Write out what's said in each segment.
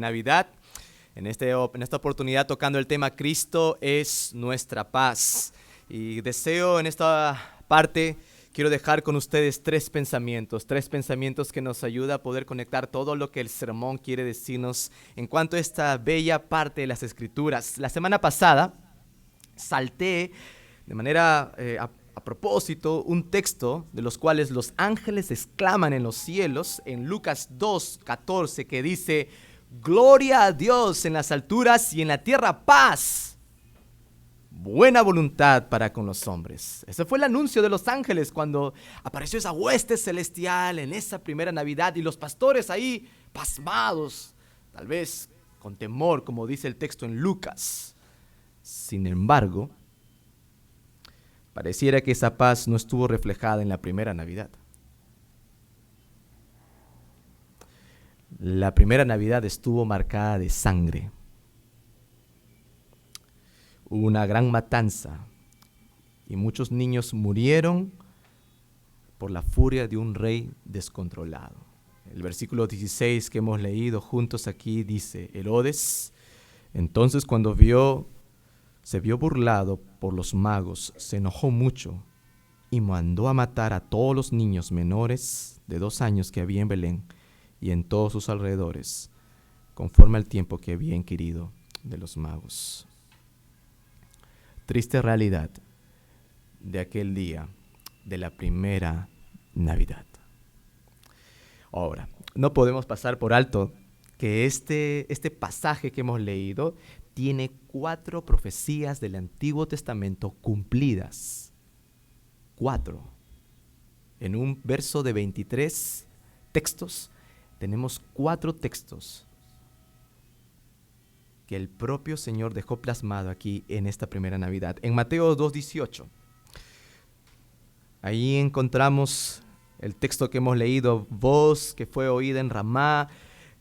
Navidad. En esta oportunidad tocando el tema Cristo es nuestra paz. Y deseo en esta parte, quiero dejar con ustedes tres pensamientos que nos ayudan a poder conectar todo lo que el sermón quiere decirnos en cuanto a esta bella parte de las Escrituras. La semana pasada salté de manera a propósito un texto de los cuales los ángeles exclaman en los cielos en Lucas 2:14 que dice: gloria a Dios en las alturas y en la tierra paz, buena voluntad para con los hombres. Ese fue el anuncio de los ángeles cuando apareció esa hueste celestial en esa primera Navidad, y los pastores ahí pasmados, tal vez con temor, como dice el texto en Lucas. Sin embargo, pareciera que esa paz no estuvo reflejada en la primera Navidad. La primera Navidad estuvo marcada de sangre. Hubo una gran matanza y muchos niños murieron por la furia de un rey descontrolado. El versículo 16 que hemos leído juntos aquí dice: Herodes, entonces cuando se vio burlado por los magos, se enojó mucho y mandó a matar a todos los niños menores de 2 años que había en Belén y en todos sus alrededores, conforme al tiempo que había inquirido de los magos. Triste realidad de aquel día de la primera Navidad. Ahora, no podemos pasar por alto que este pasaje que hemos leído tiene 4 profecías del Antiguo Testamento cumplidas. 4. En un verso de 23 textos, tenemos 4 textos que el propio Señor dejó plasmado aquí en esta primera Navidad. En Mateo 2:18, ahí encontramos el texto que hemos leído: voz que fue oída en Ramá,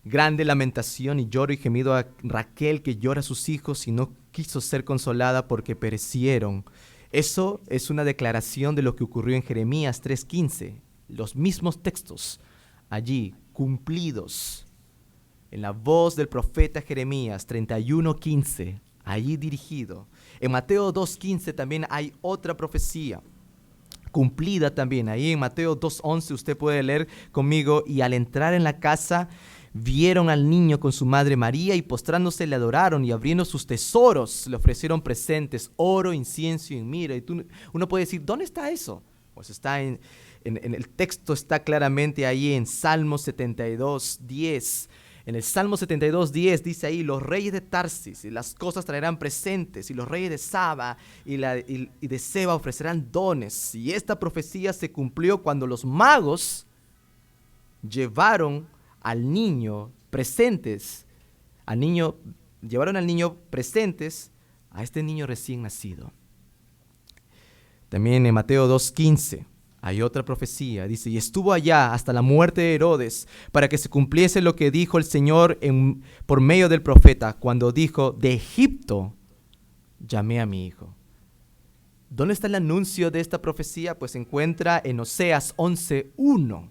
grande lamentación y lloro y gemido a Raquel, que llora a sus hijos y no quiso ser consolada porque perecieron. Eso es una declaración de lo que ocurrió en Jeremías 3:15. Los mismos textos allí cumplidos en la voz del profeta Jeremías 31:15, allí dirigido. En Mateo 2:15 también hay otra profecía cumplida también. Ahí en Mateo 2:11 usted puede leer conmigo: y al entrar en la casa vieron al niño con su madre María y postrándose le adoraron, y abriendo sus tesoros le ofrecieron presentes, oro, incienso y mirra. Y uno puede decir: ¿dónde está eso? Pues está en el texto, está claramente ahí en Salmo 72:10. En el Salmo 72:10 dice ahí: los reyes de Tarsis y las cosas traerán presentes, y los reyes de Saba y de Seba ofrecerán dones. Y esta profecía se cumplió cuando los magos llevaron al niño presentes, llevaron al niño presentes a este niño recién nacido. También en Mateo 2:15 hay otra profecía, dice: y estuvo allá hasta la muerte de Herodes, para que se cumpliese lo que dijo el Señor por medio del profeta, cuando dijo: de Egipto llamé a mi hijo. ¿Dónde está el anuncio de esta profecía? Pues se encuentra en Oseas 11:1.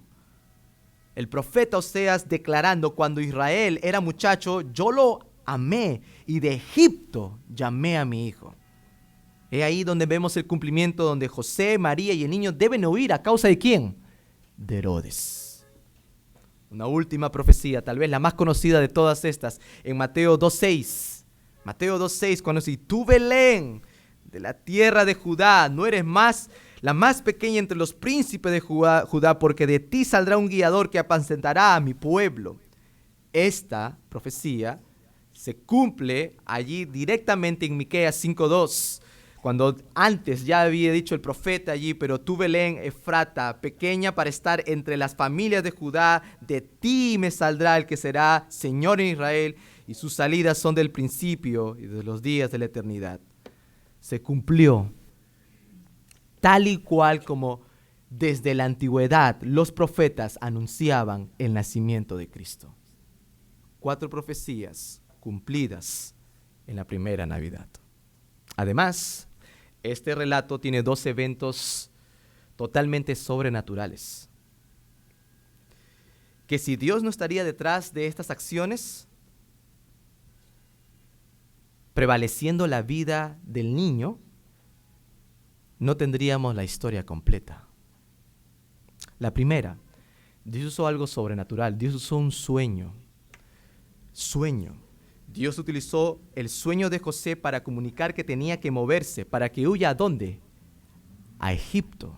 El profeta Oseas declarando: cuando Israel era muchacho, yo lo amé, y de Egipto llamé a mi hijo. Es ahí donde vemos el cumplimiento, donde José, María y el niño deben huir. ¿A causa de quién? De Herodes. Una última profecía, tal vez la más conocida de todas estas, en Mateo 2:6. Mateo 2:6, cuando dice: tú, Belén, de la tierra de Judá, no eres la más pequeña entre los príncipes de Judá, porque de ti saldrá un guiador que apacentará a mi pueblo. Esta profecía se cumple allí directamente en Miqueas 5:2. Cuando antes ya había dicho el profeta allí: pero tú, Belén Efrata, pequeña para estar entre las familias de Judá, de ti me saldrá el que será Señor en Israel, y sus salidas son del principio y de los días de la eternidad. Se cumplió tal y cual como desde la antigüedad los profetas anunciaban el nacimiento de Cristo. 4 profecías cumplidas en la primera Navidad. Además, este relato tiene 2 eventos totalmente sobrenaturales, que si Dios no estaría detrás de estas acciones, prevaleciendo la vida del niño, no tendríamos la historia completa. La primera, Dios usó algo sobrenatural. Dios usó un sueño. Dios utilizó el sueño de José para comunicar que tenía que moverse, para que huya ¿a dónde? A Egipto.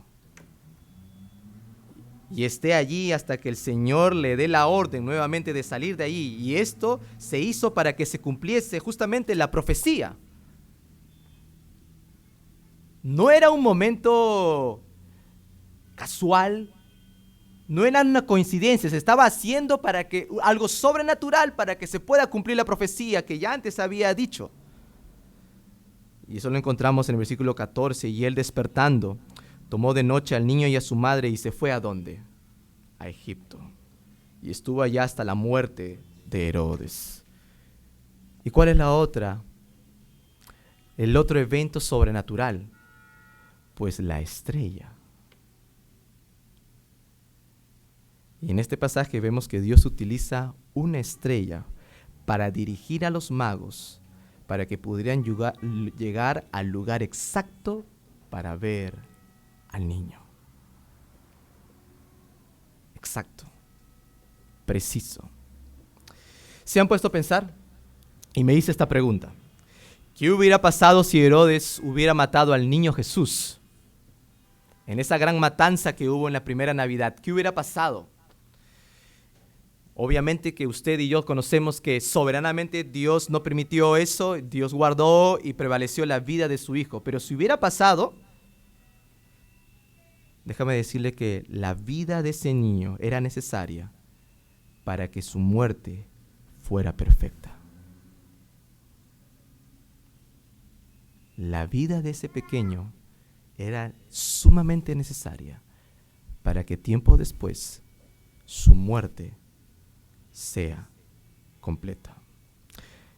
Y esté allí hasta que el Señor le dé la orden nuevamente de salir de allí. Y esto se hizo para que se cumpliese justamente la profecía. No era un momento casual, no era una coincidencia, se estaba haciendo para que algo sobrenatural para que se pueda cumplir la profecía que ya antes había dicho. Y eso lo encontramos en el versículo 14. Y él, despertando, tomó de noche al niño y a su madre y se fue ¿a dónde? A Egipto. Y estuvo allá hasta la muerte de Herodes. ¿Y cuál es la otra? El otro evento sobrenatural, pues la estrella. Y en este pasaje vemos que Dios utiliza una estrella para dirigir a los magos para que pudieran llegar al lugar exacto para ver al niño. Exacto, preciso. ¿Se han puesto a pensar? Y me hice esta pregunta. ¿Qué hubiera pasado si Herodes hubiera matado al niño Jesús? En esa gran matanza que hubo en la primera Navidad, ¿qué hubiera pasado? Obviamente que usted y yo conocemos que soberanamente Dios no permitió eso, Dios guardó y prevaleció la vida de su hijo. Pero si hubiera pasado, déjame decirle que la vida de ese niño era necesaria para que su muerte fuera perfecta. La vida de ese pequeño era sumamente necesaria para que tiempo después su muerte sea completa.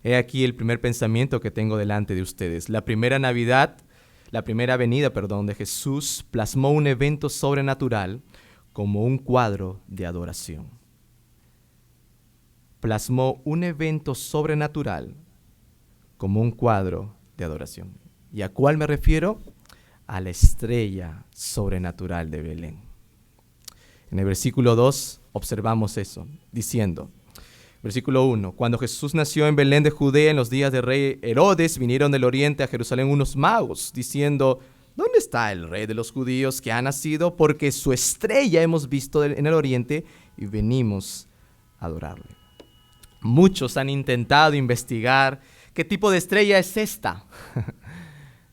He aquí el primer pensamiento que tengo delante de ustedes. La primera venida de Jesús plasmó un evento sobrenatural como un cuadro de adoración. Plasmó un evento sobrenatural como un cuadro de adoración. ¿Y a cuál me refiero? A la estrella sobrenatural de Belén. En el versículo 2 observamos eso, diciendo, versículo 1, cuando Jesús nació en Belén de Judea en los días del rey Herodes, vinieron del oriente a Jerusalén unos magos, diciendo, ¿dónde está el rey de los judíos que ha nacido? Porque su estrella hemos visto en el oriente y venimos a adorarle. Muchos han intentado investigar qué tipo de estrella es esta,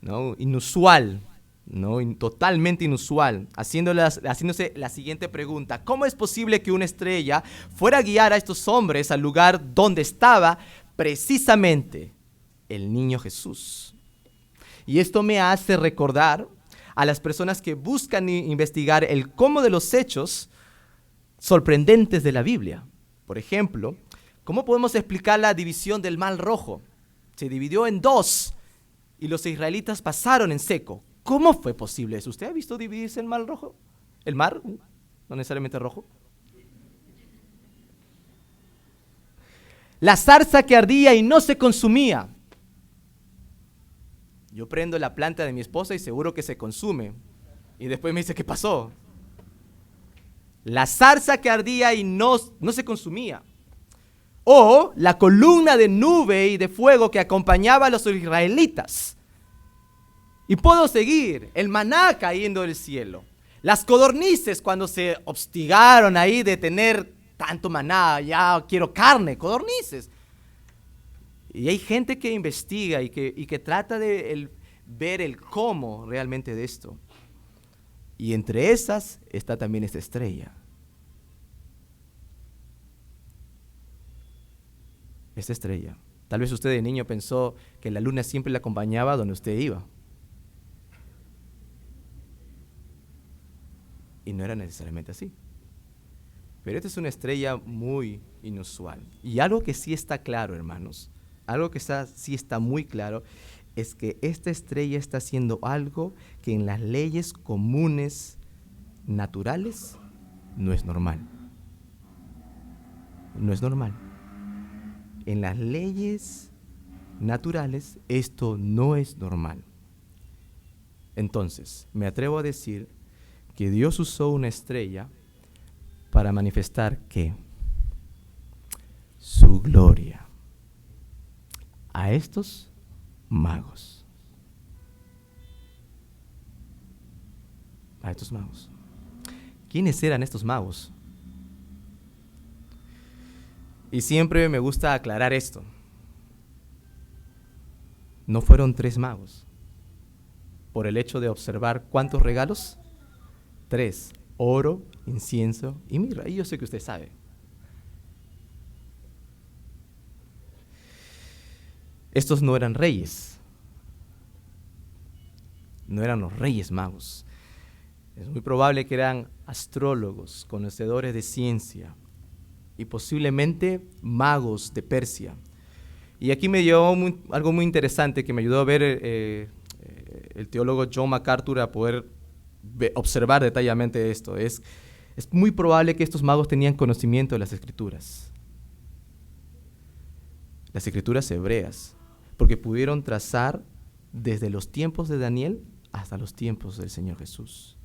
¿no? Inusual, ¿no? Totalmente inusual, haciéndose la siguiente pregunta: ¿cómo es posible que una estrella fuera a guiar a estos hombres al lugar donde estaba precisamente el niño Jesús? Y esto me hace recordar a las personas que buscan investigar el cómo de los hechos sorprendentes de la Biblia. Por ejemplo, ¿cómo podemos explicar la división del Mar Rojo? Se dividió en dos y los israelitas pasaron en seco. ¿Cómo fue posible eso? ¿Usted ha visto dividirse el Mar Rojo? ¿El mar? No necesariamente rojo. La zarza que ardía y no se consumía. Yo prendo la planta de mi esposa y seguro que se consume. Y después me dice, ¿qué pasó? La zarza que ardía y no se consumía. O la columna de nube y de fuego que acompañaba a los israelitas. Y puedo seguir, el maná cayendo del cielo. Las codornices cuando se obstigaron ahí de tener tanto maná, ya quiero carne, codornices. Y hay gente que investiga y que trata de ver el cómo realmente de esto. Y entre esas está también esta estrella. Esta estrella. Tal vez usted de niño pensó que la luna siempre le acompañaba donde usted iba. Y no era necesariamente así. Pero esta es una estrella muy inusual. Y algo que sí está claro, hermanos, algo que sí está muy claro, es que esta estrella está haciendo algo que en las leyes comunes, naturales, no es normal. No es normal. En las leyes naturales, esto no es normal. Entonces, me atrevo a decir que Dios usó una estrella para manifestar ¿qué? Su gloria a estos magos. A estos magos. ¿Quiénes eran estos magos? Y siempre me gusta aclarar esto. No fueron 3 magos. Por el hecho de observar ¿cuántos regalos? 3. Oro, incienso y mirra. Y yo sé que usted sabe. Estos no eran reyes. No eran los reyes magos. Es muy probable que eran astrólogos, conocedores de ciencia y posiblemente magos de Persia. Y aquí me llevó algo muy interesante que me ayudó a ver el teólogo John MacArthur a poder observar detalladamente esto. Es muy probable que estos magos tenían conocimiento de las escrituras hebreas, porque pudieron trazar desde los tiempos de Daniel hasta los tiempos del Señor Jesús.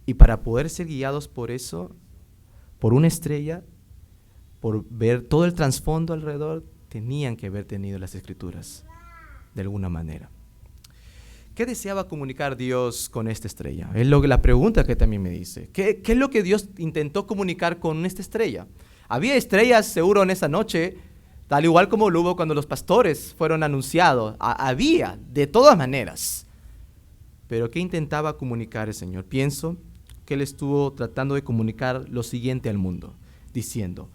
Y para poder ser guiados por eso, por una estrella, por ver todo el trasfondo alrededor, tenían que haber tenido las escrituras de alguna manera. ¿Qué deseaba comunicar Dios con esta estrella? Es la pregunta que también me dice. ¿Qué es lo que Dios intentó comunicar con esta estrella? Había estrellas seguro en esa noche, tal igual como lo hubo cuando los pastores fueron anunciados. Había, de todas maneras. Pero ¿qué intentaba comunicar el Señor? Pienso que Él estuvo tratando de comunicar lo siguiente al mundo, diciendo,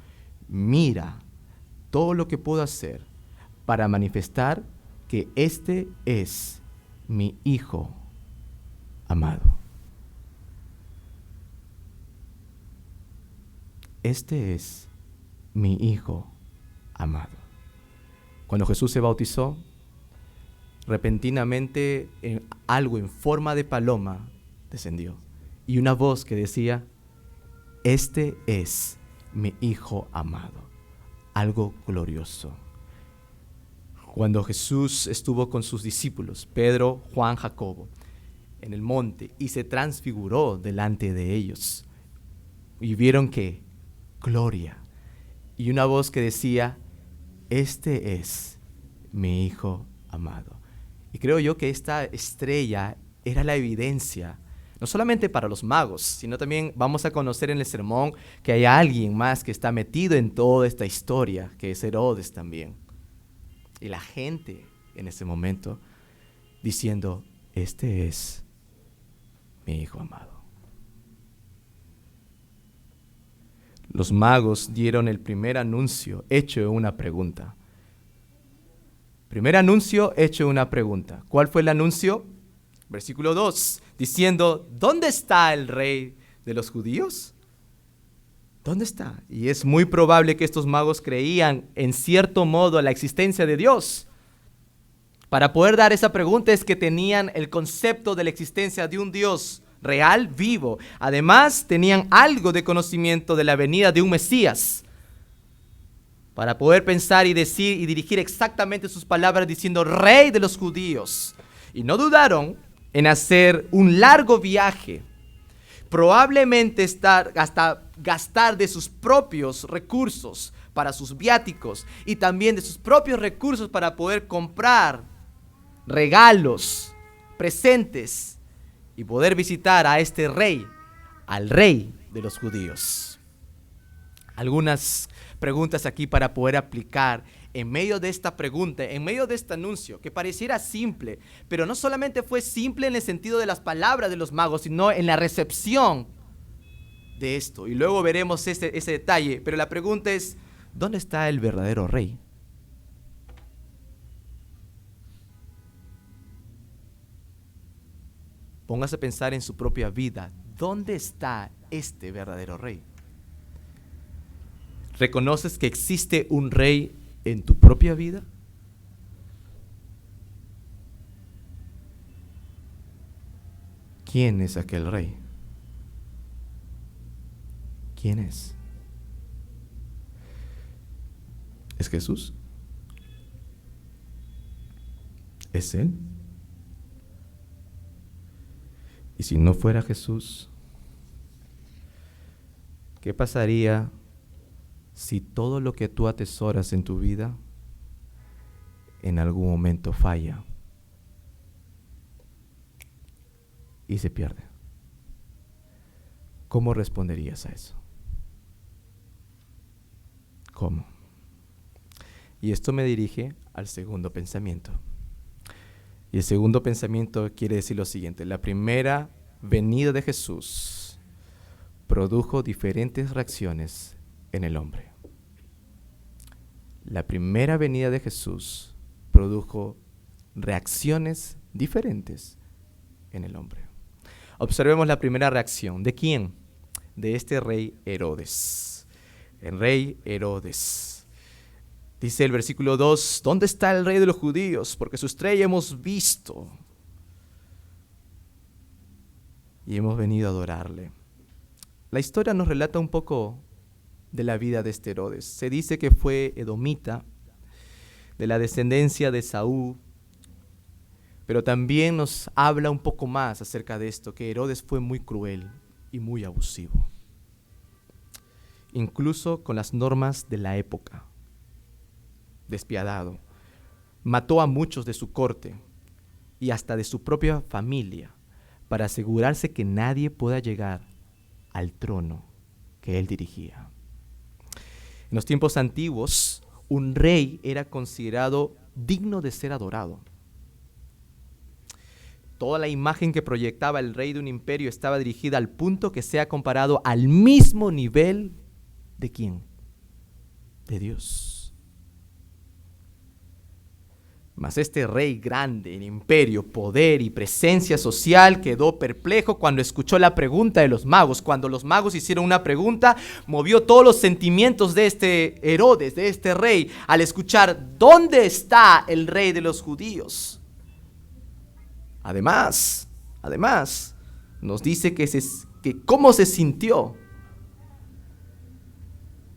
mira todo lo que puedo hacer para manifestar que este es mi Hijo amado. Este es mi Hijo amado. Cuando Jesús se bautizó, repentinamente algo en forma de paloma descendió y una voz que decía, este es mi Hijo amado. Algo glorioso. Cuando Jesús estuvo con sus discípulos, Pedro, Juan, Jacobo, en el monte y se transfiguró delante de ellos y vieron que gloria y una voz que decía, este es mi Hijo amado. Y creo yo que esta estrella era la evidencia, no solamente para los magos, sino también vamos a conocer en el sermón que hay alguien más que está metido en toda esta historia, que es Herodes también. Y la gente en ese momento diciendo, este es mi Hijo amado. Los magos dieron el primer anuncio hecho de una pregunta. Primer anuncio hecho de una pregunta. ¿Cuál fue el anuncio? Versículo 2, diciendo, ¿dónde está el rey de los judíos? ¿Dónde está? Y es muy probable que estos magos creían en cierto modo la existencia de Dios. Para poder dar esa pregunta es que tenían el concepto de la existencia de un Dios real, vivo. Además, tenían algo de conocimiento de la venida de un Mesías. Para poder pensar y decir y dirigir exactamente sus palabras diciendo Rey de los judíos. Y no dudaron en hacer un largo viaje. Probablemente hasta gastar de sus propios recursos para sus viáticos y también de sus propios recursos para poder comprar regalos, presentes y poder visitar a este rey, al rey de los judíos. Algunas preguntas aquí para poder aplicar en medio de esta pregunta, en medio de este anuncio, que pareciera simple, pero no solamente fue simple en el sentido de las palabras de los magos, sino en la recepción de esto. Y luego veremos ese detalle, pero la pregunta es, ¿dónde está el verdadero rey? Póngase a pensar en su propia vida, ¿dónde está este verdadero rey? ¿Reconoces que existe un rey en tu propia vida? ¿Quién es aquel rey? ¿Quién es? ¿Es Jesús? ¿Es Él? Y si no fuera Jesús, ¿qué pasaría si todo lo que tú atesoras en tu vida en algún momento falla y se pierde? ¿Cómo responderías a eso? ¿Cómo? Y esto me dirige al segundo pensamiento. Y el segundo pensamiento quiere decir lo siguiente: la primera venida de Jesús produjo diferentes reacciones en el hombre. La primera venida de Jesús produjo reacciones diferentes en el hombre. Observemos la primera reacción. ¿De quién? De este rey Herodes. El rey Herodes. Dice el versículo 2, ¿dónde está el rey de los judíos? Porque su estrella hemos visto y hemos venido a adorarle. La historia nos relata un poco de la vida de este Herodes. Se dice que fue edomita, de la descendencia de Saúl, pero también nos habla un poco más acerca de esto, que Herodes fue muy cruel y muy abusivo, incluso con las normas de la época. Despiadado, mató a muchos de su corte y hasta de su propia familia para asegurarse que nadie pueda llegar al trono que él dirigía. En los tiempos antiguos, un rey era considerado digno de ser adorado. Toda la imagen que proyectaba el rey de un imperio estaba dirigida al punto que sea comparado al mismo nivel ¿de quién? De Dios. Mas este rey grande en imperio, poder y presencia social quedó perplejo cuando escuchó la pregunta de los magos. Cuando los magos hicieron una pregunta, movió todos los sentimientos de este Herodes, de este rey, al escuchar ¿dónde está el rey de los judíos? Además, nos dice que cómo se sintió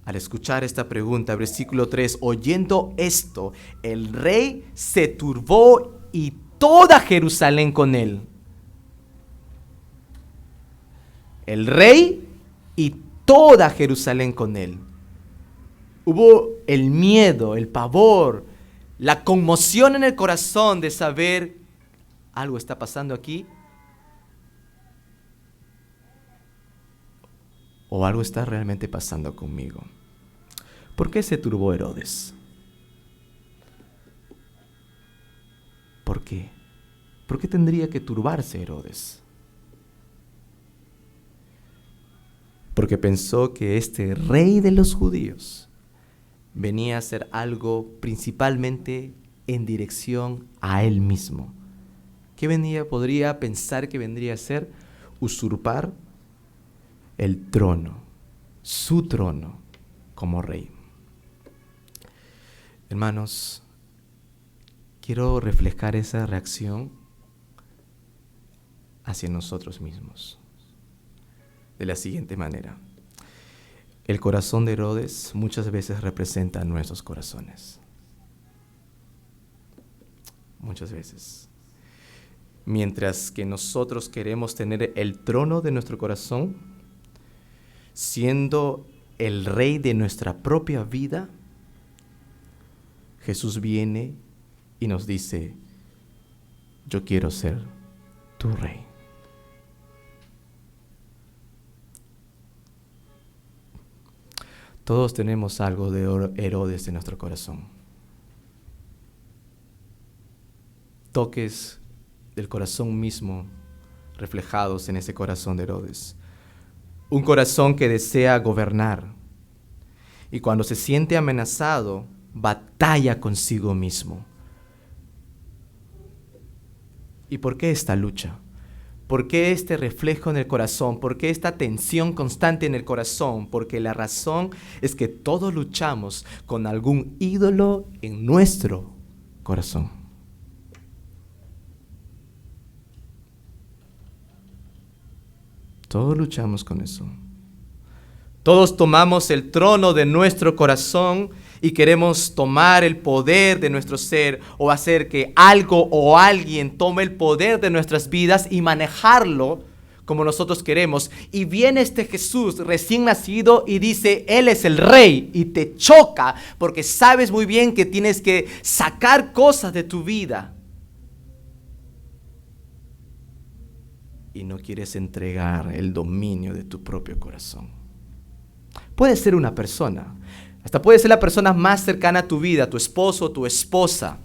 al escuchar esta pregunta. Versículo 3, oyendo esto, el rey se turbó y toda Jerusalén con él. El rey y toda Jerusalén con él. Hubo el miedo, el pavor, la conmoción en el corazón de saber algo está pasando aquí o algo está realmente pasando conmigo. ¿Por qué se turbó Herodes? ¿Por qué? ¿Por qué tendría que turbarse Herodes? Porque pensó que este rey de los judíos venía a hacer algo principalmente en dirección a él mismo. ¿Qué podría pensar que vendría a ser? Usurpar el trono, su trono como rey. Hermanos, quiero reflejar esa reacción hacia nosotros mismos de la siguiente manera. El corazón de Herodes muchas veces representa nuestros corazones. Muchas veces. Mientras que nosotros queremos tener el trono de nuestro corazón, siendo el rey de nuestra propia vida, Jesús viene y nos dice, yo quiero ser tu rey. Todos tenemos algo de Herodes en nuestro corazón. Toques del corazón mismo reflejados en ese corazón de Herodes. Un corazón que desea gobernar y cuando se siente amenazado, batalla consigo mismo. ¿Y por qué esta lucha? ¿Por qué este reflejo en el corazón? ¿Por qué esta tensión constante en el corazón? Porque la razón es que todos luchamos con algún ídolo en nuestro corazón. Todos luchamos con eso. Todos tomamos el trono de nuestro corazón y queremos tomar el poder de nuestro ser o hacer que algo o alguien tome el poder de nuestras vidas y manejarlo como nosotros queremos. Y viene este Jesús recién nacido y dice, Él es el Rey, y te choca porque sabes muy bien que tienes que sacar cosas de tu vida y no quieres entregar el dominio de tu propio corazón. Puede ser una persona, hasta puede ser la persona más cercana a tu vida, tu esposo o tu esposa.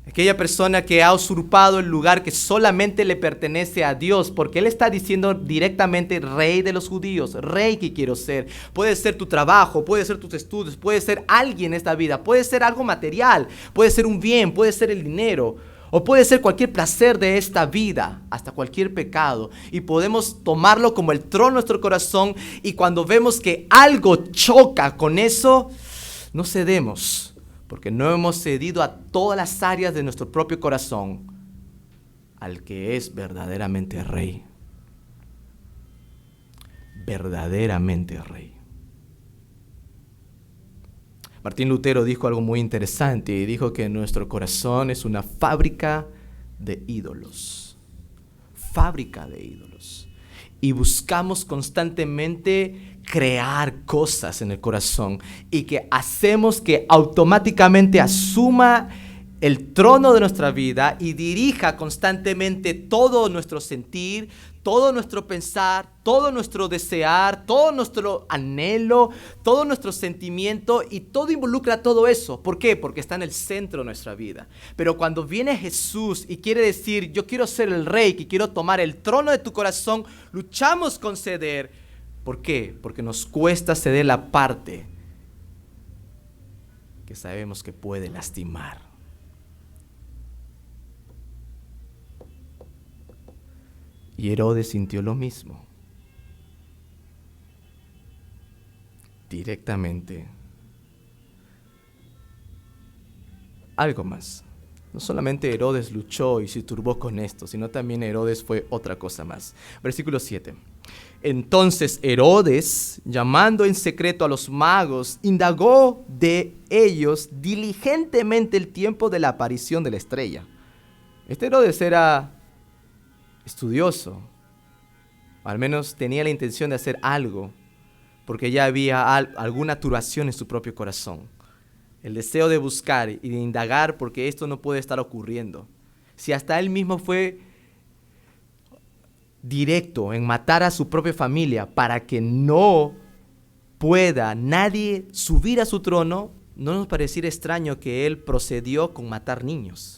Aquella persona que ha usurpado el lugar que solamente le pertenece a Dios, porque Él está diciendo directamente, Rey de los judíos, Rey que quiero ser. Puede ser tu trabajo, puede ser tus estudios, puede ser alguien en esta vida, puede ser algo material, puede ser un bien, puede ser el dinero, o puede ser cualquier placer de esta vida, hasta cualquier pecado. Y podemos tomarlo como el trono de nuestro corazón, y cuando vemos que algo choca con eso, no cedemos. Porque no hemos cedido a todas las áreas de nuestro propio corazón al que es verdaderamente Rey. Verdaderamente Rey. Martín Lutero dijo algo muy interesante y dijo que nuestro corazón es una fábrica de ídolos. Fábrica de ídolos. Y buscamos constantemente crear cosas en el corazón y que hacemos que automáticamente asuma el trono de nuestra vida y dirija constantemente todo nuestro sentir, todo nuestro pensar, todo nuestro desear, todo nuestro anhelo, todo nuestro sentimiento, y todo involucra todo eso. ¿Por qué? Porque está en el centro de nuestra vida. Pero cuando viene Jesús y quiere decir, yo quiero ser el Rey, que quiero tomar el trono de tu corazón, luchamos con ceder. ¿Por qué? Porque nos cuesta ceder la parte que sabemos que puede lastimar. Y Herodes sintió lo mismo. Directamente. Algo más. No solamente Herodes luchó y se turbó con esto, sino también Herodes fue otra cosa más. Versículo 7. Entonces Herodes, llamando en secreto a los magos, indagó de ellos diligentemente el tiempo de la aparición de la estrella. Este Herodes era estudioso, al menos tenía la intención de hacer algo, porque ya había alguna turbación en su propio corazón. El deseo de buscar y de indagar, porque esto no puede estar ocurriendo. Si hasta él mismo fue directo en matar a su propia familia para que no pueda nadie subir a su trono, no nos pareciera extraño que él procedió con matar niños.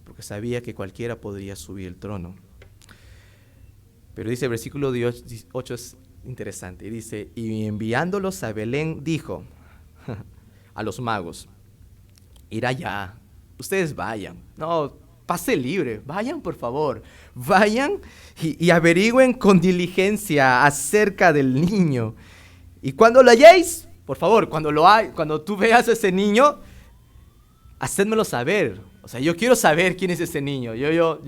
Porque sabía que cualquiera podría subir el trono. Pero dice el versículo 8 es interesante. Dice, y enviándolos a Belén dijo a los magos, ir allá, ustedes vayan, no, pase libre, vayan por favor, vayan y averigüen con diligencia acerca del niño. Y cuando lo halléis, por favor, cuando tú veas a ese niño, hacédmelo saber. O sea, yo quiero saber quién es ese niño. Yo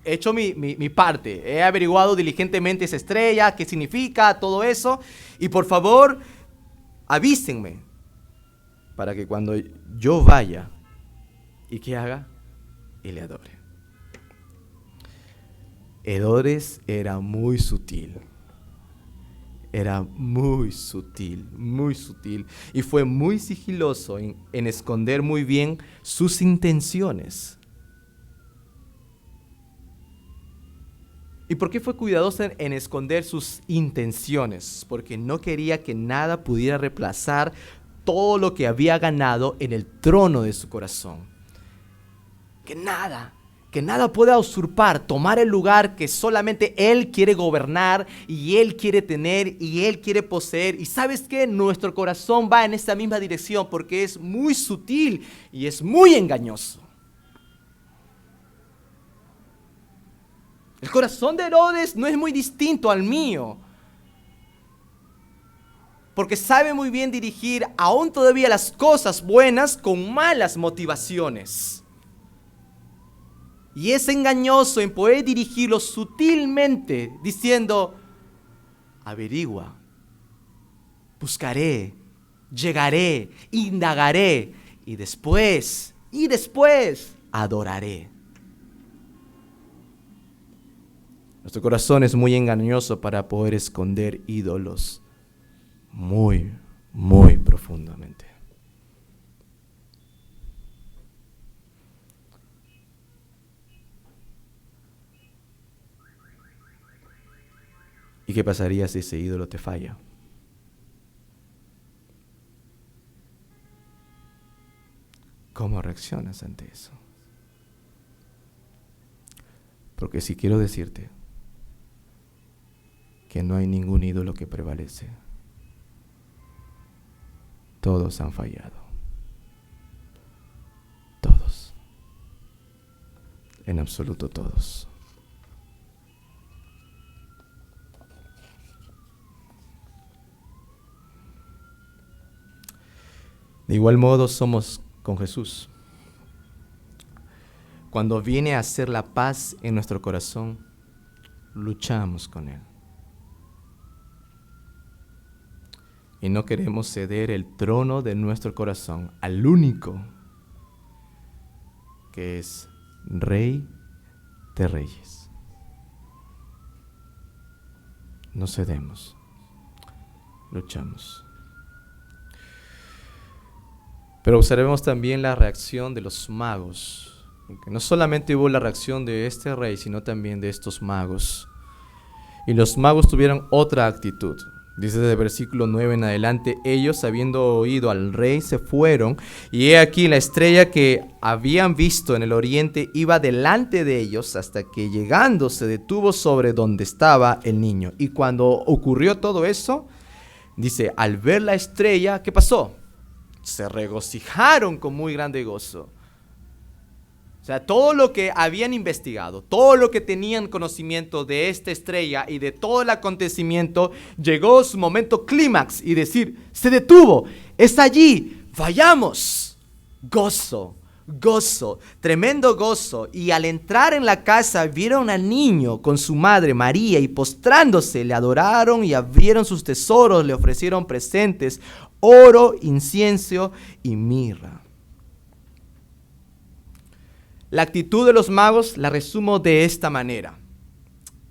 he hecho mi parte. He averiguado diligentemente esa estrella, qué significa, todo eso. Y por favor, avísenme. Para que cuando yo vaya, ¿y qué haga? Y le adore. Herodes era muy sutil. Era muy sutil, y fue muy sigiloso en esconder muy bien sus intenciones. ¿Y por qué fue cuidadoso en esconder sus intenciones? Porque no quería que nada pudiera reemplazar todo lo que había ganado en el trono de su corazón. Que nada pueda usurpar, tomar el lugar que solamente Él quiere gobernar y Él quiere tener y Él quiere poseer. Y ¿sabes qué? Nuestro corazón va en esta misma dirección porque es muy sutil y es muy engañoso. El corazón de Herodes no es muy distinto al mío, porque sabe muy bien dirigir aún todavía las cosas buenas con malas motivaciones. Y es engañoso en poder dirigirlo sutilmente, diciendo, averigua, buscaré, llegaré, indagaré, y después, adoraré. Nuestro corazón es muy engañoso para poder esconder ídolos muy, muy profundamente. ¿Y qué pasaría si ese ídolo te falla? ¿Cómo reaccionas ante eso? Porque si quiero decirte que no hay ningún ídolo que prevalece, todos han fallado. Todos. En absoluto todos. De igual modo somos con Jesús. Cuando viene a hacer la paz en nuestro corazón, luchamos con Él. Y no queremos ceder el trono de nuestro corazón al único que es Rey de Reyes. No cedemos, luchamos. Pero observemos también la reacción de los magos, porque no solamente hubo la reacción de este rey, sino también de estos magos. Y los magos tuvieron otra actitud. Dice desde el versículo 9 en adelante, ellos habiendo oído al rey se fueron, y he aquí la estrella que habían visto en el oriente iba delante de ellos hasta que llegando se detuvo sobre donde estaba el niño. Y cuando ocurrió todo eso, dice, al ver la estrella, ¿qué pasó? Se regocijaron con muy grande gozo. O sea, todo lo que habían investigado, todo lo que tenían conocimiento de esta estrella y de todo el acontecimiento, llegó su momento clímax y decir, se detuvo, está allí, vayamos. Gozo, gozo, tremendo gozo. Y al entrar en la casa vieron al niño con su madre María y postrándose le adoraron y abrieron sus tesoros, le ofrecieron presentes, oro, incienso y mirra. La actitud de los magos la resumo de esta manera.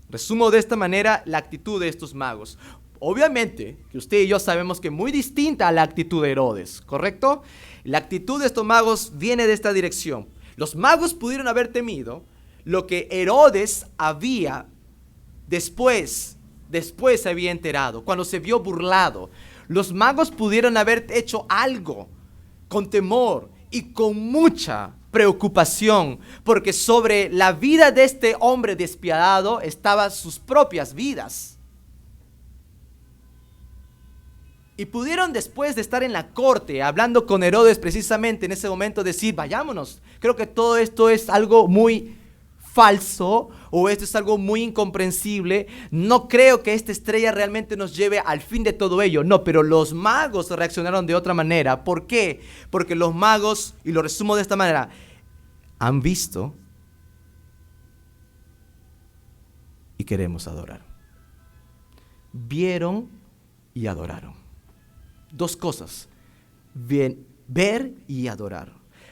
Resumo de esta manera la actitud de estos magos. Obviamente que usted y yo sabemos que es muy distinta a la actitud de Herodes, ¿correcto? La actitud de estos magos viene de esta dirección. Los magos pudieron haber temido lo que Herodes había después se había enterado, cuando se vio burlado. Los magos pudieron haber hecho algo con temor y con mucha preocupación, porque sobre la vida de este hombre despiadado estaban sus propias vidas. Y pudieron, después de estar en la corte hablando con Herodes precisamente en ese momento, decir, vayámonos. Creo que todo esto es algo muy falso, o esto es algo muy incomprensible. No creo que esta estrella realmente nos lleve al fin de todo ello. No, pero los magos reaccionaron de otra manera. ¿Por qué? Porque los magos, y lo resumo de esta manera, han visto y queremos adorar. Vieron y adoraron. Dos cosas, ver y adorar.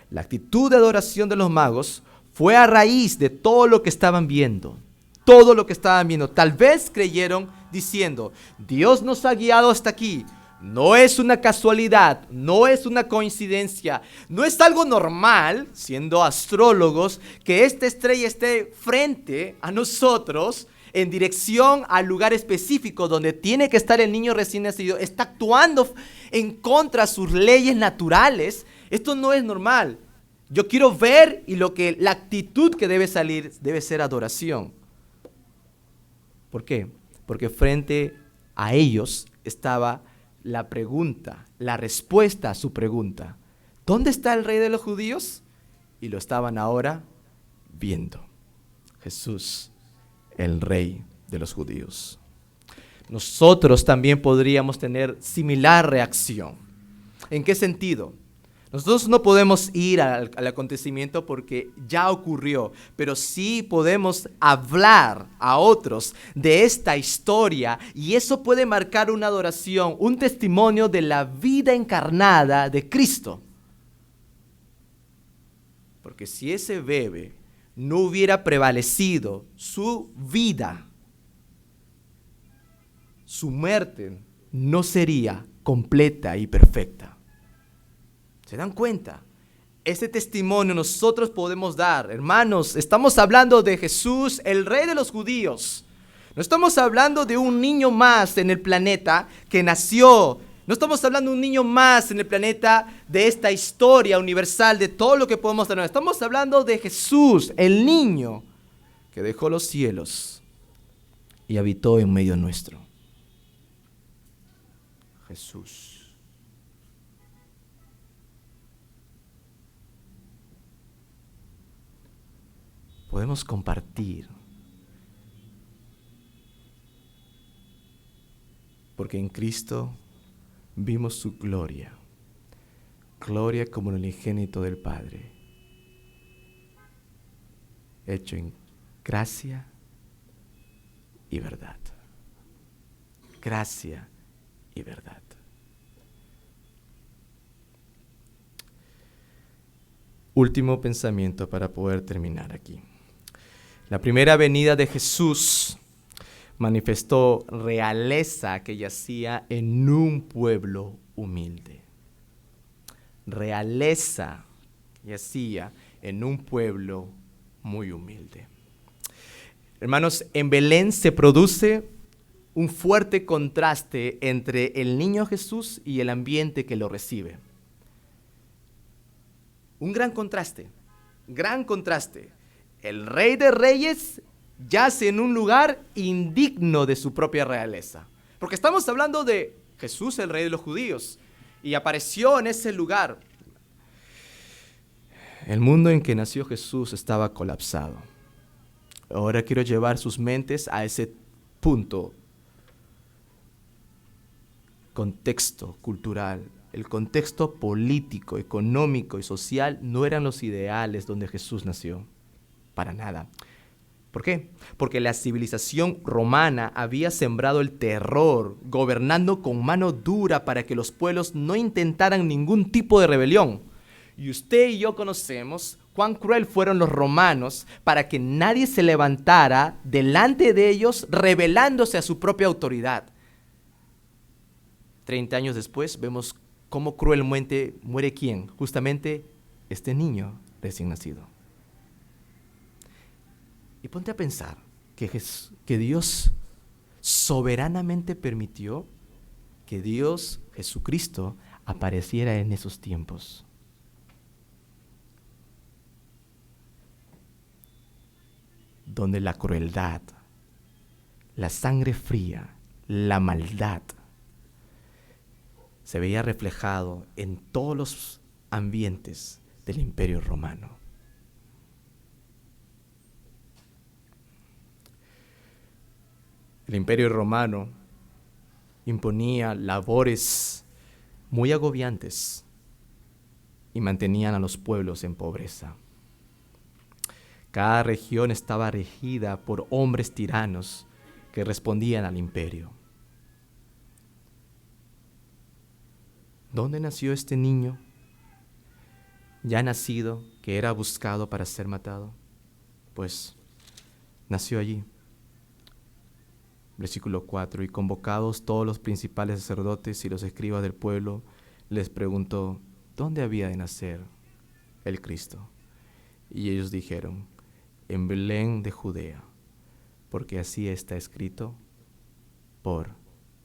La actitud de adoración de los magos fue a raíz de todo lo que estaban viendo. Todo lo que estaban viendo. Tal vez creyeron diciendo, Dios nos ha guiado hasta aquí. No es una casualidad, no es una coincidencia, no es algo normal, siendo astrólogos, que esta estrella esté frente a nosotros en dirección al lugar específico donde tiene que estar el niño recién nacido. Está actuando en contra de sus leyes naturales. Esto no es normal. Yo quiero ver, y la actitud que debe salir debe ser adoración. ¿Por qué? Porque frente a ellos estaba la pregunta, la respuesta a su pregunta. ¿Dónde está el rey de los judíos? Y lo estaban ahora viendo. Jesús, el rey de los judíos. Nosotros también podríamos tener similar reacción. ¿En qué sentido? Nosotros no podemos ir al acontecimiento porque ya ocurrió, pero sí podemos hablar a otros de esta historia y eso puede marcar una adoración, un testimonio de la vida encarnada de Cristo. Porque si ese bebé no hubiera prevalecido su vida, su muerte no sería completa y perfecta. ¿Se dan cuenta? Ese testimonio nosotros podemos dar. Hermanos, estamos hablando de Jesús, el Rey de los judíos. No estamos hablando de un niño más en el planeta que nació. No estamos hablando de un niño más en el planeta de esta historia universal, de todo lo que podemos tener. Estamos hablando de Jesús, el niño que dejó los cielos y habitó en medio nuestro. Jesús. Podemos compartir, porque en Cristo vimos su gloria, gloria como el unigénito del Padre, hecho en gracia y verdad. Gracia y verdad. Último pensamiento para poder terminar aquí. La primera venida de Jesús manifestó realeza que yacía en un pueblo humilde. Realeza que yacía en un pueblo muy humilde. Hermanos, en Belén se produce un fuerte contraste entre el niño Jesús y el ambiente que lo recibe. Un gran contraste, gran contraste. El Rey de Reyes yace en un lugar indigno de su propia realeza. Porque estamos hablando de Jesús, el Rey de los judíos, y apareció en ese lugar. El mundo en que nació Jesús estaba colapsado. Ahora quiero llevar sus mentes a ese punto. Contexto cultural, el contexto político, económico y social no eran los ideales donde Jesús nació. Para nada. ¿Por qué? Porque la civilización romana había sembrado el terror, gobernando con mano dura para que los pueblos no intentaran ningún tipo de rebelión. Y usted y yo conocemos cuán cruel fueron los romanos para que nadie se levantara delante de ellos rebelándose a su propia autoridad. 30 años después vemos cómo cruelmente muere ¿quién? Justamente este niño recién nacido. Y ponte a pensar que Dios soberanamente permitió que Dios, Jesucristo, apareciera en esos tiempos. Donde la crueldad, la sangre fría, la maldad se veía reflejado en todos los ambientes del Imperio Romano. El Imperio Romano imponía labores muy agobiantes y mantenían a los pueblos en pobreza. Cada región estaba regida por hombres tiranos que respondían al imperio. ¿Dónde nació este niño ya nacido que era buscado para ser matado? Pues nació allí. Versículo 4, y convocados todos los principales sacerdotes y los escribas del pueblo, les preguntó, ¿dónde había de nacer el Cristo? Y ellos dijeron, en Belén de Judea, porque así está escrito por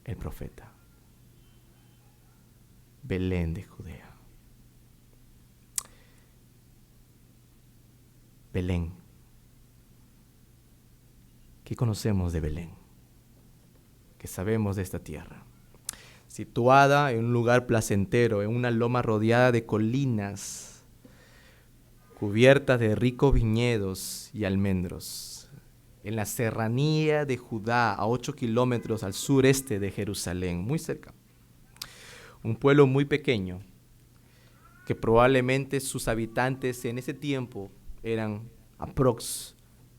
el profeta. Belén de Judea. Belén. ¿Qué conocemos de Belén? ¿Qué sabemos de esta tierra? Situada en un lugar placentero, en una loma rodeada de colinas, cubiertas de ricos viñedos y almendros, en la serranía de Judá, a 8 kilómetros al sureste de Jerusalén, muy cerca. Un pueblo muy pequeño, que probablemente sus habitantes en ese tiempo eran aprox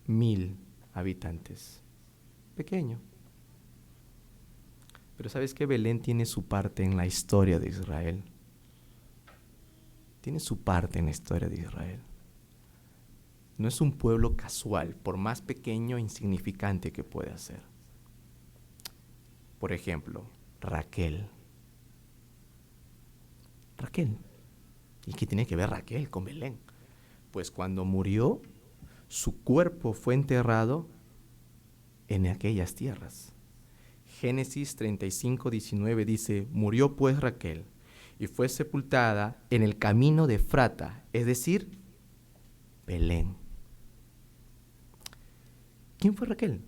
1000 habitantes. Pequeño. Pero ¿sabes qué? Belén tiene su parte en la historia de Israel. Tiene su parte en la historia de Israel. No es un pueblo casual, por más pequeño e insignificante que pueda ser. Por ejemplo, Raquel. Raquel. ¿Y qué tiene que ver Raquel con Belén? Pues cuando murió, su cuerpo fue enterrado en aquellas tierras. Génesis 35:19 dice: murió pues Raquel y fue sepultada en el camino de Efrata, es decir, Belén. ¿Quién fue Raquel?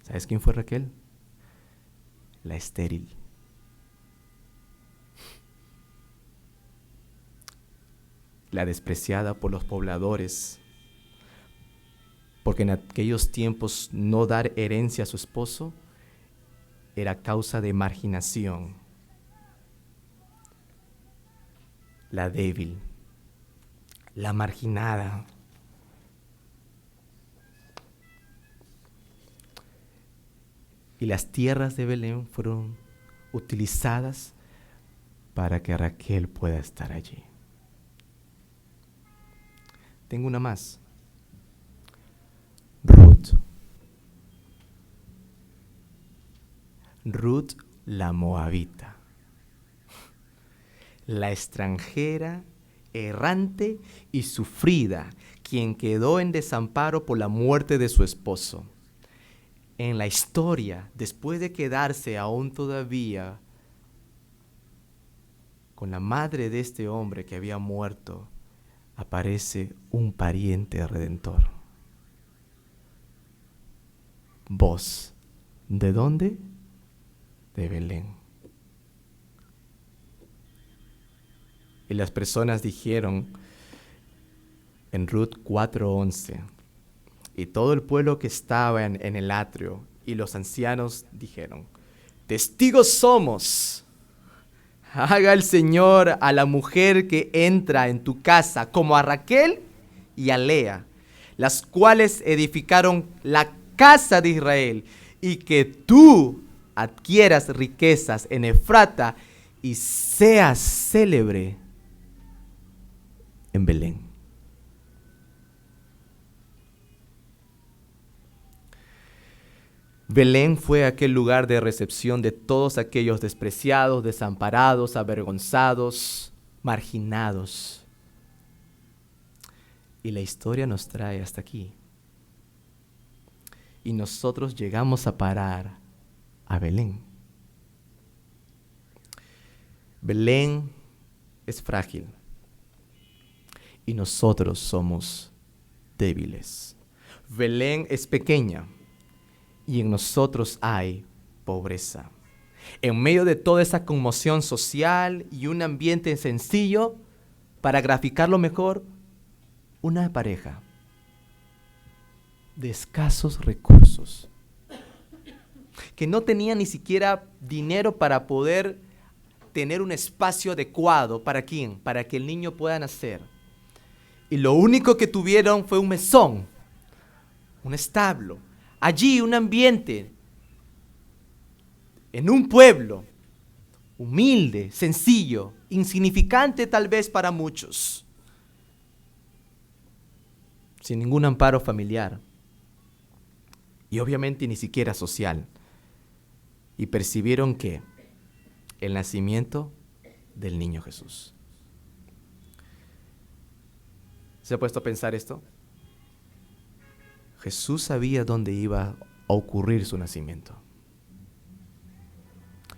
¿Sabes quién fue Raquel? La estéril. La despreciada por los pobladores, porque en aquellos tiempos no dar herencia a su esposo era causa de marginación. La débil, la marginada. Y las tierras de Belén fueron utilizadas para que Raquel pueda estar allí. Tengo una más. Ruth. Ruth la moabita. La extranjera, errante y sufrida, quien quedó en desamparo por la muerte de su esposo. En la historia, después de quedarse aún todavía con la madre de este hombre que había muerto, aparece un pariente redentor. Vos, ¿de dónde? De Belén. Y las personas dijeron en Ruth 4:11, y todo el pueblo que estaba en el atrio y los ancianos dijeron: testigos somos. Haga el Señor a la mujer que entra en tu casa como a Raquel y a Lea, las cuales edificaron la casa de Israel, y que tú adquieras riquezas en Efrata y seas célebre en Belén. Belén fue aquel lugar de recepción de todos aquellos despreciados, desamparados, avergonzados, marginados. Y la historia nos trae hasta aquí. Y nosotros llegamos a parar a Belén. Belén es frágil y nosotros somos débiles. Belén es pequeña y en nosotros hay pobreza. En medio de toda esa conmoción social y un ambiente sencillo, para graficarlo mejor, una pareja de escasos recursos, que no tenía ni siquiera dinero para poder tener un espacio adecuado. ¿Para quién? Para que el niño pueda nacer. Y lo único que tuvieron fue un mesón, un establo. Allí un ambiente, en un pueblo humilde, sencillo, insignificante tal vez para muchos, sin ningún amparo familiar y obviamente ni siquiera social. Y percibieron que el nacimiento del niño Jesús. ¿Se ha puesto a pensar esto? Jesús sabía dónde iba a ocurrir su nacimiento.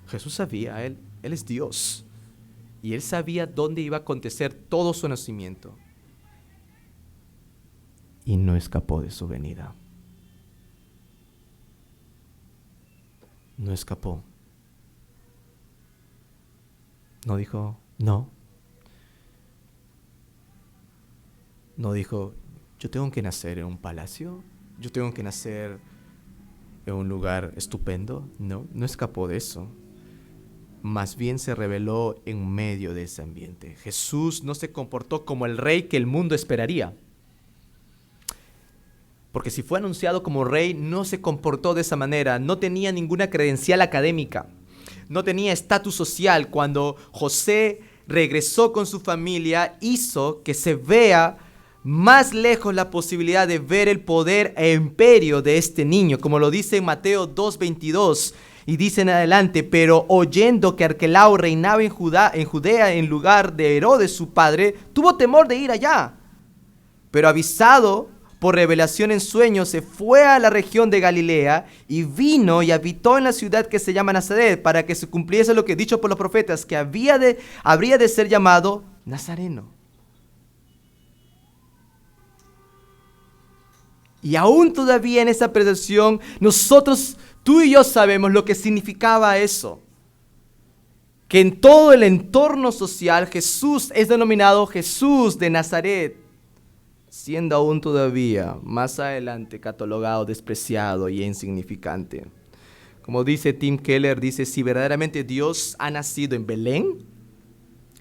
Jesús sabía, Él es Dios. Y Él sabía dónde iba a acontecer todo su nacimiento. Y no escapó de su venida. No escapó. No dijo, no. No dijo, yo tengo que nacer en un palacio, yo tengo que nacer en un lugar estupendo. No, no escapó de eso. más bien se reveló en medio de ese ambiente. Jesús no se comportó como el rey que el mundo esperaría. Porque si fue anunciado como rey, no se comportó de esa manera. No tenía ninguna credencial académica. No tenía estatus social. Cuando José regresó con su familia, hizo que se vea más lejos la posibilidad de ver el poder e imperio de este niño. Como lo dice en Mateo 2:22. Y dice en adelante: pero oyendo que Arquelao reinaba en Judea en lugar de Herodes su padre, tuvo temor de ir allá. Pero avisado por revelación en sueños, se fue a la región de Galilea y vino y habitó en la ciudad que se llama Nazaret, para que se cumpliese lo que dicho por los profetas, que habría de ser llamado Nazareno. Y aún todavía en esa predicción, nosotros, tú y yo sabemos lo que significaba eso. Que en todo el entorno social Jesús es denominado Jesús de Nazaret, siendo aún todavía más adelante catalogado, despreciado y insignificante. Como dice Tim Keller, dice: si verdaderamente Dios ha nacido en Belén,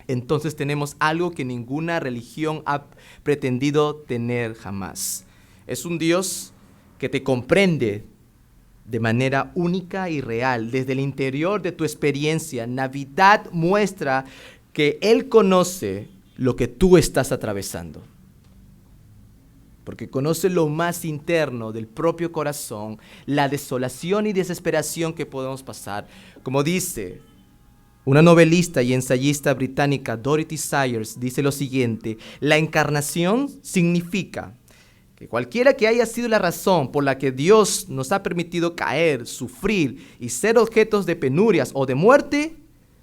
entonces tenemos algo que ninguna religión ha pretendido tener jamás. Es un Dios que te comprende de manera única y real, desde el interior de tu experiencia. Navidad muestra que Él conoce lo que tú estás atravesando, porque conoce lo más interno del propio corazón, la desolación y desesperación que podemos pasar. Como dice una novelista y ensayista británica, Dorothy Sayers, dice lo siguiente: la encarnación significa que cualquiera que haya sido la razón por la que Dios nos ha permitido caer, sufrir y ser objetos de penurias o de muerte,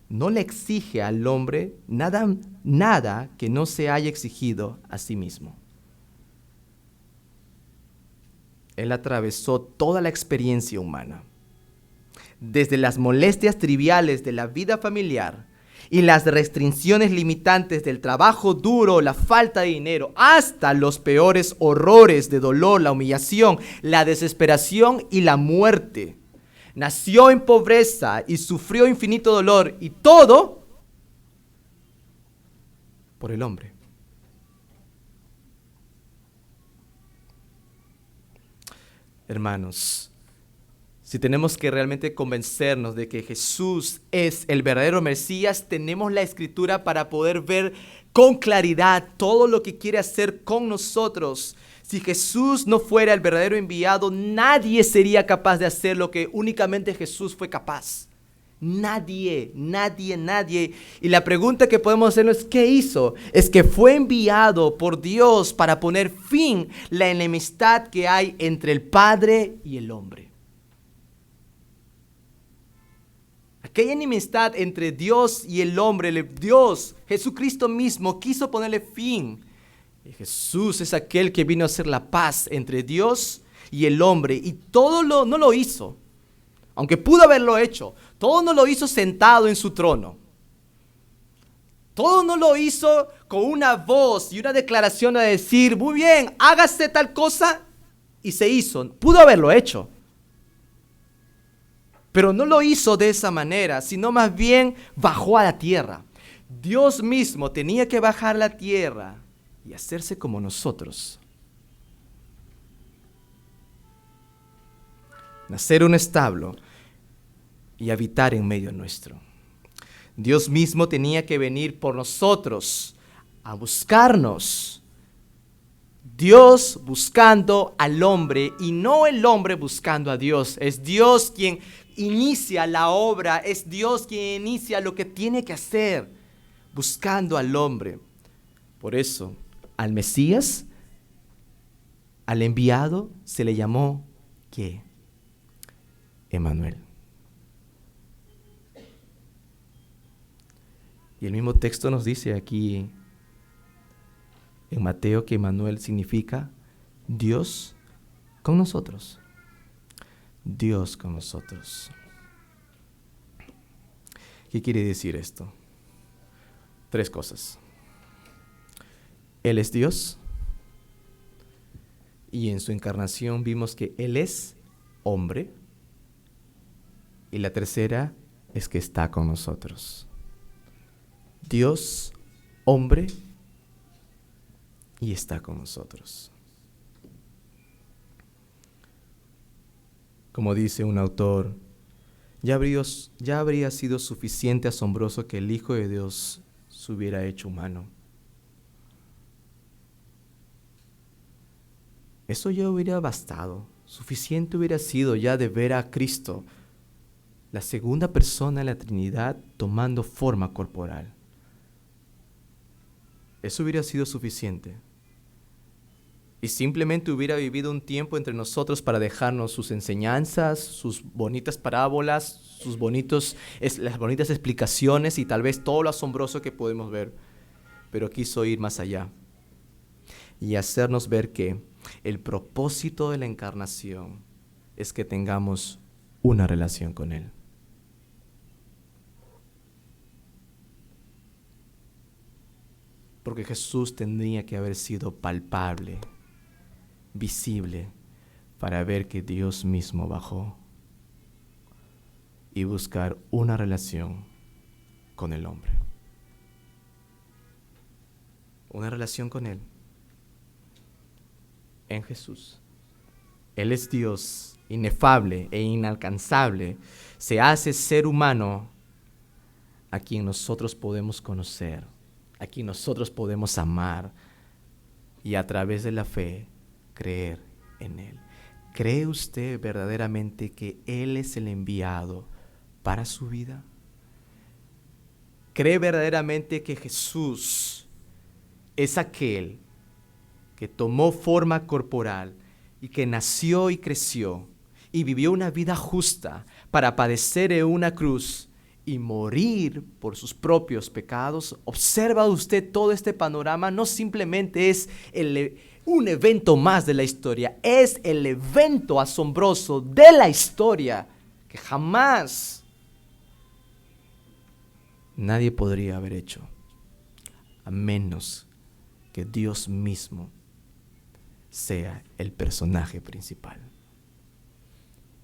no le exige al hombre nada que no se haya exigido a sí mismo. Él atravesó toda la experiencia humana, desde las molestias triviales de la vida familiar y las restricciones limitantes del trabajo duro, la falta de dinero, hasta los peores horrores de dolor, la humillación, la desesperación y la muerte. Nació en pobreza y sufrió infinito dolor, y todo por el hombre. Hermanos, si tenemos que realmente convencernos de que Jesús es el verdadero Mesías, tenemos la Escritura para poder ver con claridad todo lo que quiere hacer con nosotros. Si Jesús no fuera el verdadero enviado, nadie sería capaz de hacer lo que únicamente Jesús fue capaz. Nadie. Y la pregunta que podemos hacernos es: ¿qué hizo? Es que fue enviado por Dios para poner fin a la enemistad que hay entre el Padre y el hombre. Aquella enemistad entre Dios y el hombre, Dios, Jesucristo mismo, quiso ponerle fin. Y Jesús es aquel que vino a hacer la paz entre Dios y el hombre. Y no lo hizo, aunque pudo haberlo hecho. Todo no lo hizo sentado en su trono. Todo no lo hizo con una voz y una declaración a decir: muy bien, hágase tal cosa, y se hizo. Pudo haberlo hecho, pero no lo hizo de esa manera, sino más bien bajó a la tierra. Dios mismo tenía que bajar a la tierra y hacerse como nosotros. Nacer en un establo y habitar en medio nuestro. Dios mismo tenía que venir por nosotros a buscarnos. Dios buscando al hombre y no el hombre buscando a Dios. Es Dios quien inicia la obra, es Dios quien inicia lo que tiene que hacer, buscando al hombre. Por eso, al Mesías, al enviado, se le llamó ¿qué? Emmanuel. Y el mismo texto nos dice aquí en Mateo que Emmanuel significa Dios con nosotros. Dios con nosotros. ¿Qué quiere decir esto? 3 cosas. Él es Dios, y en su encarnación vimos que Él es hombre. Y la tercera es que está con nosotros. Dios, hombre, y está con nosotros. Como dice un autor, ya habría sido suficiente asombroso que el Hijo de Dios se hubiera hecho humano. Eso ya hubiera bastado. Suficiente hubiera sido ya de ver a Cristo, la segunda persona de la Trinidad, tomando forma corporal. Eso hubiera sido suficiente. Y simplemente hubiera vivido un tiempo entre nosotros para dejarnos sus enseñanzas, sus bonitas parábolas, las bonitas explicaciones y tal vez todo lo asombroso que podemos ver. Pero quiso ir más allá y hacernos ver que el propósito de la encarnación es que tengamos una relación con Él. Porque Jesús tendría que haber sido palpable, visible, para ver que Dios mismo bajó y buscar una relación con el hombre. Una relación con Él. En Jesús. Él es Dios, inefable e inalcanzable. Se hace ser humano a quien nosotros podemos conocer, a quien nosotros podemos amar y a través de la fe creer en Él. ¿Cree usted verdaderamente que Él es el enviado para su vida? ¿Cree verdaderamente que Jesús es aquel que tomó forma corporal y que nació y creció y vivió una vida justa para padecer en una cruz y morir por sus propios pecados? ¿Observa usted todo este panorama? No simplemente es un evento más de la historia, es el evento asombroso de la historia que jamás nadie podría haber hecho, a menos que Dios mismo sea el personaje principal.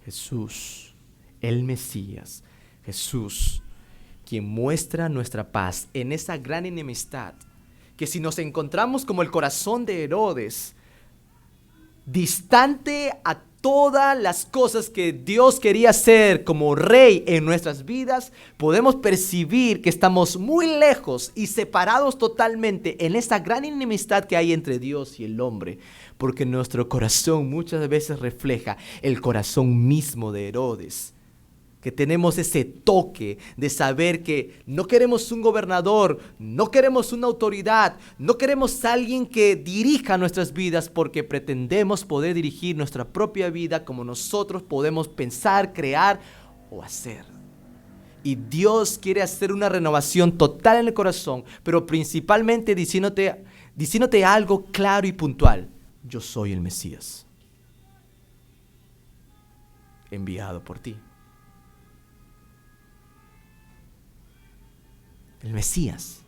Jesús, el Mesías, Jesús, quien muestra nuestra paz en esa gran enemistad, que si nos encontramos como el corazón de Herodes, distante a todas las cosas que Dios quería hacer como rey en nuestras vidas, podemos percibir que estamos muy lejos y separados totalmente en esa gran enemistad que hay entre Dios y el hombre, porque nuestro corazón muchas veces refleja el corazón mismo de Herodes, que tenemos ese toque de saber que no queremos un gobernador, no queremos una autoridad, no queremos alguien que dirija nuestras vidas, porque pretendemos poder dirigir nuestra propia vida como nosotros podemos pensar, crear o hacer. Y Dios quiere hacer una renovación total en el corazón, pero principalmente diciéndote algo claro y puntual: yo soy el Mesías, enviado por ti. El Mesías.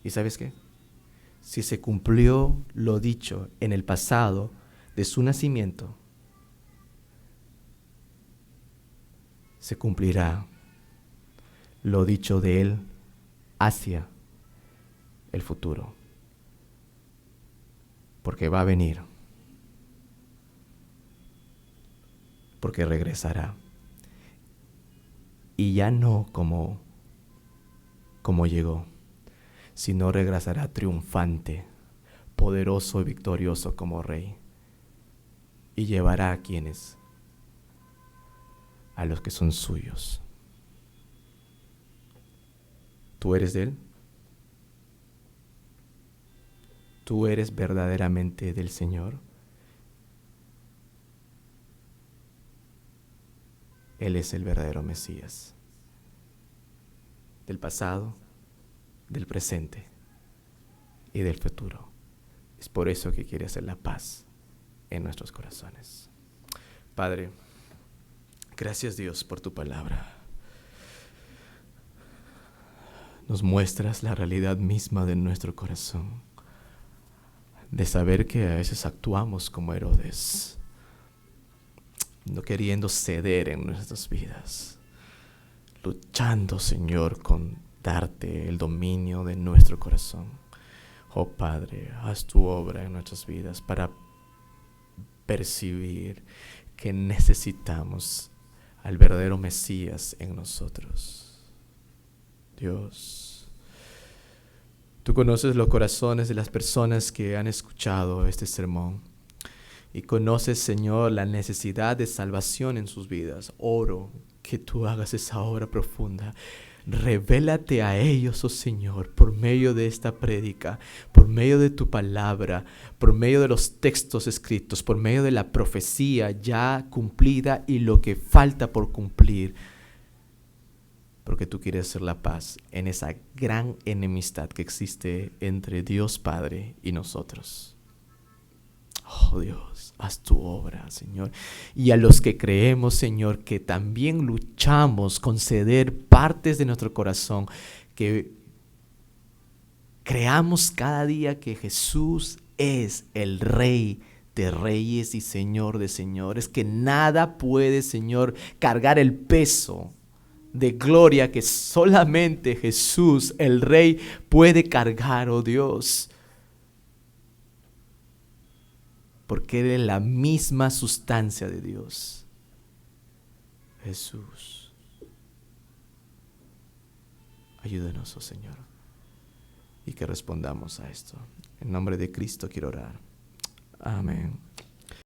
¿Y sabes qué? Si se cumplió lo dicho en el pasado de su nacimiento, se cumplirá lo dicho de Él hacia el futuro. Porque va a venir. Porque regresará. Y ya no como llegó, sino regresará triunfante, poderoso y victorioso como rey. Y llevará a quienes, a los que son suyos. ¿Tú eres de Él? ¿Tú eres verdaderamente del Señor? Él es el verdadero Mesías, del pasado, del presente y del futuro. Es por eso que quiere hacer la paz en nuestros corazones. Padre, gracias Dios por tu palabra. Nos muestras la realidad misma de nuestro corazón, de saber que a veces actuamos como Herodes, no queriendo ceder en nuestras vidas, luchando, Señor, con darte el dominio de nuestro corazón. Oh Padre, haz tu obra en nuestras vidas para percibir que necesitamos al verdadero Mesías en nosotros. Dios, tú conoces los corazones de las personas que han escuchado este sermón y conoces, Señor, la necesidad de salvación en sus vidas. Oro que tú hagas esa obra profunda. Revélate a ellos, oh Señor, por medio de esta prédica, por medio de tu palabra, por medio de los textos escritos, por medio de la profecía ya cumplida y lo que falta por cumplir, porque tú quieres hacer la paz en esa gran enemistad que existe entre Dios Padre y nosotros. Oh Dios, haz tu obra, Señor. Y a los que creemos, Señor, que también luchamos con ceder partes de nuestro corazón, que creamos cada día que Jesús es el Rey de reyes y Señor de señores, que nada puede, Señor, cargar el peso de gloria que solamente Jesús, el Rey, puede cargar, oh Dios. Porque eres la misma sustancia de Dios. Jesús, ayúdanos, oh Señor, y que respondamos a esto. En nombre de Cristo quiero orar. Amén.